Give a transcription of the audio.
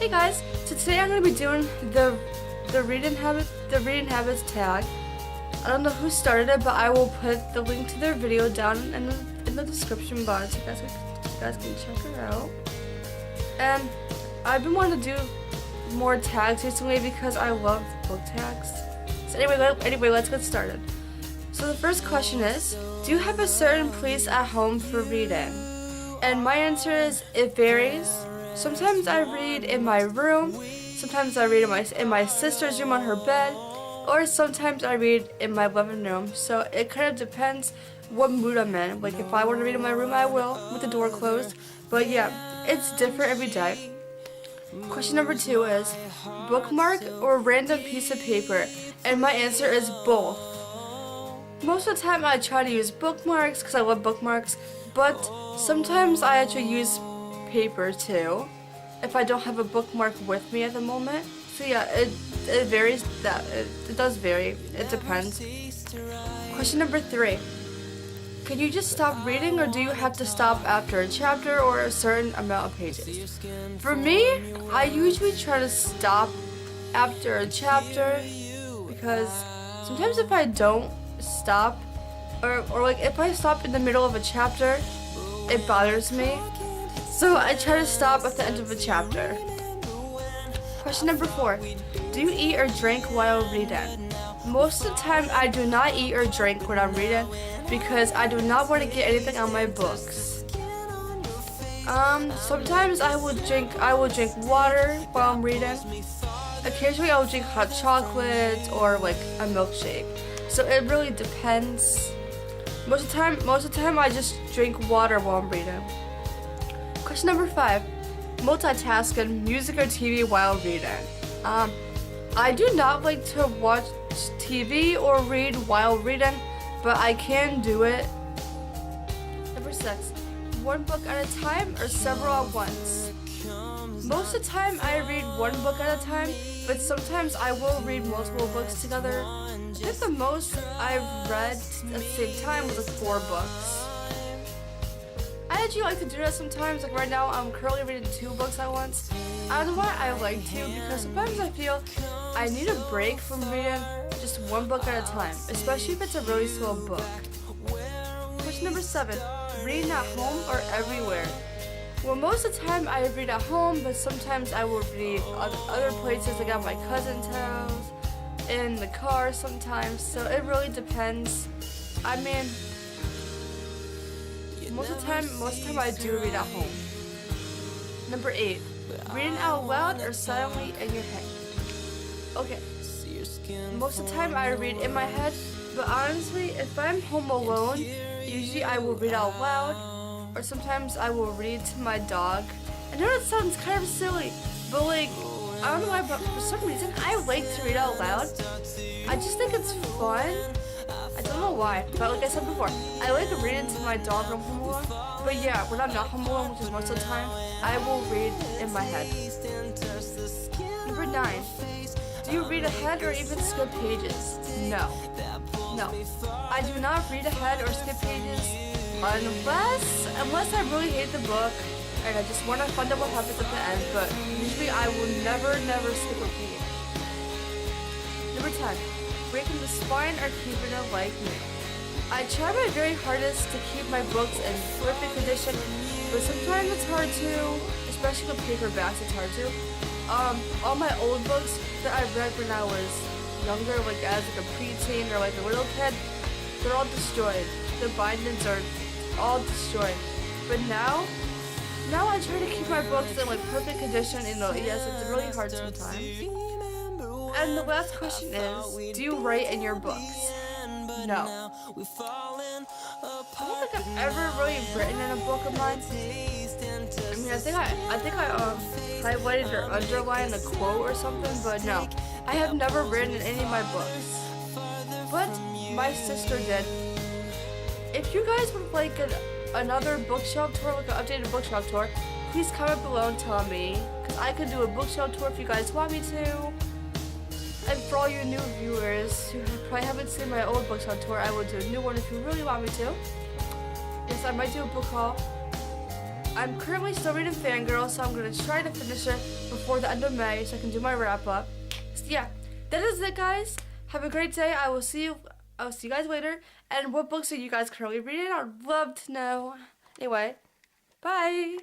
Hey guys, so today I'm going to be doing the reading habits tag. I don't know who started it, but I will put the link to their video down in the description box so you guys can check it out. And I've been wanting to do more tags recently because I love book tags. So anyway, let's get started. So the first question is, do you have a certain place at home for reading? And my answer is, it varies. Sometimes I read in my room, sometimes I read in my sister's room on her bed, or sometimes I read in my living room. So it kind of depends what mood I'm in. Like if I want to read in my room, I will, with the door closed. But yeah, it's different every day. Question number 2 is, bookmark or random piece of paper? And my answer is both. Most of the time I try to use bookmarks because I love bookmarks, but sometimes I actually use paper too if I don't have a bookmark with me at the moment. So yeah, it varies. It does vary. It depends. Question number 3. Can you just stop reading, or do you have to stop after a chapter or a certain amount of pages? For me, I usually try to stop after a chapter because sometimes if I don't stop, or like if I stop in the middle of a chapter, it bothers me. So I try to stop at the end of a chapter. Question number 4. Do you eat or drink while reading? Most of the time I do not eat or drink when I'm reading because I do not want to get anything on my books. Sometimes I will drink water while I'm reading. Occasionally I will drink hot chocolate or like a milkshake. So it really depends. Most of the time I just drink water while I'm reading. Question number 5. Multitasking, music or TV while reading. I do not like to watch TV or read while reading, but I can do it. Number 6. One book at a time or several at once? Most of the time I read one book at a time, but sometimes I will read multiple books together. I think the most I've read at the same time was like 4 books. I actually like to do that sometimes. Like right now, I'm currently reading 2 books at once. I don't know why I like to, because sometimes I feel I need a break from reading just one book at a time, especially if it's a really slow book. Question number 7. Reading at home or everywhere? Well, most of the time I read at home, but sometimes I will read other places, like at my cousin's house, in the car sometimes, so it really depends. I mean, most of the time I do read at home. Number 8. Reading out loud or silently in your head? Okay. Most of the time I read in my head, but honestly, if I'm home alone, usually I will read out loud, or sometimes I will read to my dog. I know that sounds kind of silly, but like, I don't know why, but for some reason I like to read out loud. I just think it's fun. I don't know why, but like I said before, I like reading to my dog when I'm home alone. But yeah, when I'm not home alone, which is most of the time, I will read in my head. Number 9. Do you read ahead or even skip pages? No. I do not read ahead or skip pages unless I really hate the book and I just want to find out what happens at the end, but usually I will never skip a page. Number 10. Breaking the spine or keeping it like new? I try my very hardest to keep my books in perfect condition, but sometimes it's hard to, especially the paperbacks, it's hard to. All my old books that I read when I was younger, like as like a preteen or like a little kid, they're all destroyed. The bindings are all destroyed. But now I try to keep my books in like perfect condition, and yes, it's really hard sometimes. And the last question is, do you write in your books? No. I don't think I've ever really written in a book of mine. I mean, I think I highlighted or underlined a quote or something, but no. I have never written in any of my books. But my sister did. If you guys would like another bookshelf tour, like an updated bookshelf tour, please comment below and tell me, because I could do a bookshelf tour if you guys want me to. And for all you new viewers who probably haven't seen my old bookshelf tour, I will do a new one if you really want me to. Yes, I might do a book haul. I'm currently still reading Fangirl, so I'm gonna try to finish it before the end of May so I can do my wrap up. So yeah, that is it, guys. Have a great day. I will see you guys later. And what books are you guys currently reading? I'd love to know. Anyway, bye.